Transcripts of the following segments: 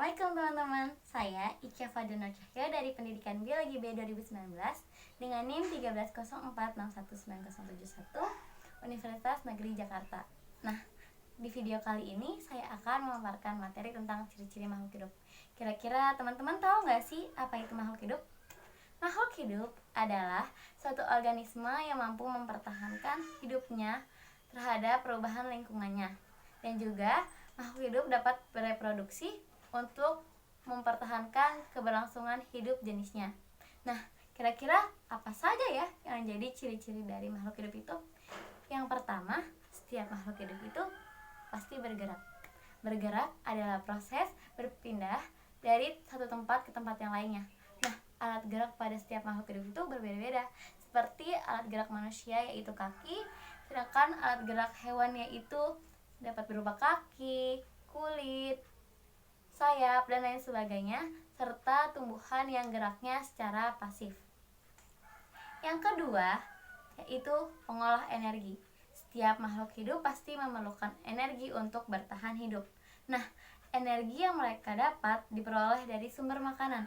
Assalamualaikum teman-teman, saya Ica Faduna Cahyo dari Pendidikan Biologi B 2019 dengan NIM 1304619071 Universitas Negeri Jakarta. Nah, di video kali ini saya akan memaparkan materi tentang ciri-ciri makhluk hidup. Kira-kira teman-teman tahu nggak sih apa itu makhluk hidup? Makhluk hidup adalah suatu organisme yang mampu mempertahankan hidupnya terhadap perubahan lingkungannya. Dan juga makhluk hidup dapat bereproduksi untuk mempertahankan keberlangsungan hidup jenisnya. Nah, kira-kira apa saja ya yang menjadi ciri-ciri dari makhluk hidup itu? Yang pertama, setiap makhluk hidup itu pasti bergerak. Bergerak adalah proses berpindah dari satu tempat ke tempat yang lainnya. Nah, alat gerak pada setiap makhluk hidup itu berbeda-beda. Seperti alat gerak manusia yaitu kaki, sedangkan alat gerak hewan yaitu dapat berupa kaki, kulit, sayap, dan lain sebagainya, serta tumbuhan yang geraknya secara pasif. Yang kedua, yaitu pengolah energi. Setiap makhluk hidup pasti memerlukan energi untuk bertahan hidup. Nah, energi yang mereka dapat diperoleh dari sumber makanan.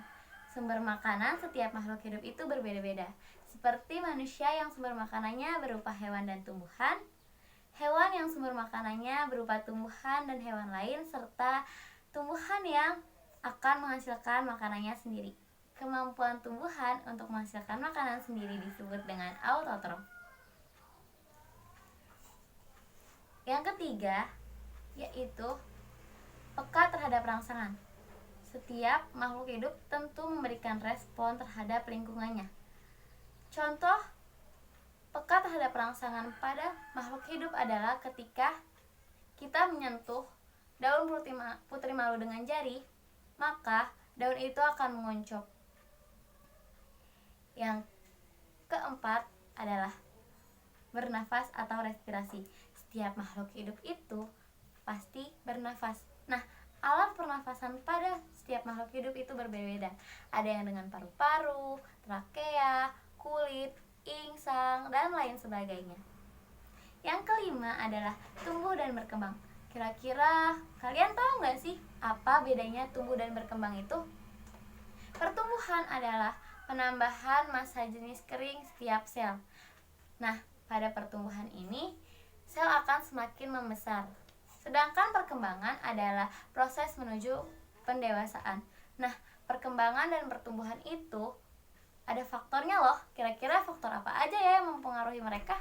Sumber makanan setiap makhluk hidup itu berbeda-beda. Seperti manusia yang sumber makanannya berupa hewan dan tumbuhan, hewan yang sumber makanannya berupa tumbuhan dan hewan lain, serta tumbuhan yang akan menghasilkan makanannya sendiri. Kemampuan tumbuhan untuk menghasilkan makanan sendiri disebut dengan autotrof. Yang ketiga, yaitu peka terhadap rangsangan. Setiap makhluk hidup tentu memberikan respon terhadap lingkungannya. Contoh peka terhadap rangsangan pada makhluk hidup adalah ketika kita menyentuh daun putri malu dengan jari, maka daun itu akan mengoncop. Yang keempat adalah bernafas atau respirasi. Setiap makhluk hidup itu pasti bernafas. Nah, alat pernafasan pada setiap makhluk hidup itu berbeda-beda. Ada yang dengan paru-paru, trakea, kulit, insang, dan lain sebagainya. Yang kelima adalah tumbuh dan berkembang. Kira-kira kalian tahu nggak sih apa bedanya tumbuh dan berkembang itu? Pertumbuhan adalah penambahan massa jenis kering setiap sel. Nah, pada pertumbuhan ini, sel akan semakin membesar. Sedangkan perkembangan adalah proses menuju pendewasaan. Nah, perkembangan dan pertumbuhan itu ada faktornya loh. Kira-kira faktor apa aja ya yang mempengaruhi mereka?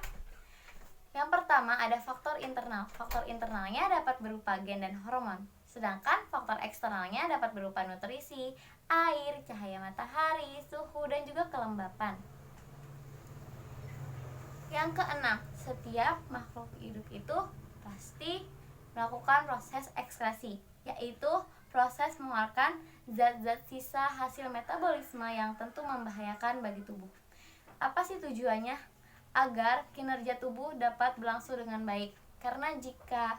Yang pertama ada faktor internal. Faktor internalnya dapat berupa gen dan hormon. Sedangkan faktor eksternalnya dapat berupa nutrisi, air, cahaya matahari, suhu, dan juga kelembapan. Yang keenam, setiap makhluk hidup itu pasti melakukan proses ekskresi, yaitu proses mengeluarkan zat-zat sisa hasil metabolisme yang tentu membahayakan bagi tubuh. Apa sih tujuannya? Agar kinerja tubuh dapat berlangsung dengan baik. Karena jika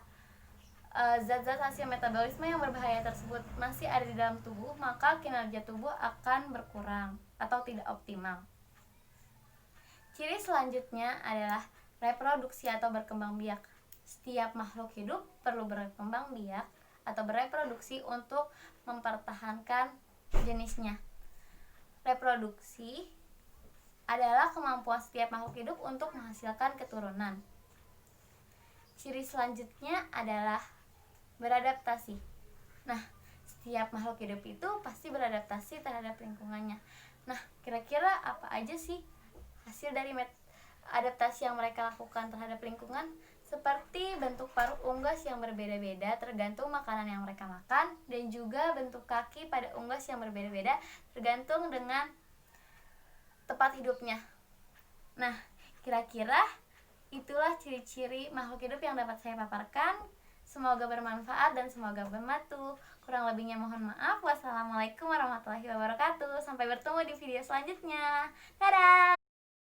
zat-zat hasil metabolisme yang berbahaya tersebut masih ada di dalam tubuh, maka kinerja tubuh akan berkurang atau tidak optimal. Ciri selanjutnya adalah reproduksi atau berkembang biak. Setiap makhluk hidup perlu berkembang biak atau bereproduksi untuk mempertahankan jenisnya. Reproduksi adalah kemampuan setiap makhluk hidup untuk menghasilkan keturunan. Ciri selanjutnya adalah beradaptasi. Nah, setiap makhluk hidup itu pasti beradaptasi terhadap lingkungannya. Nah, kira-kira apa aja sih hasil dari adaptasi yang mereka lakukan terhadap lingkungan? Seperti bentuk paruh unggas yang berbeda-beda tergantung makanan yang mereka makan, dan juga bentuk kaki pada unggas yang berbeda-beda tergantung dengan tempat hidupnya. Nah, kira-kira itulah ciri-ciri makhluk hidup yang dapat saya paparkan. Semoga bermanfaat dan semoga membantu. Kurang lebihnya mohon maaf. Wassalamualaikum warahmatullahi wabarakatuh. Sampai bertemu di video selanjutnya. Dadah.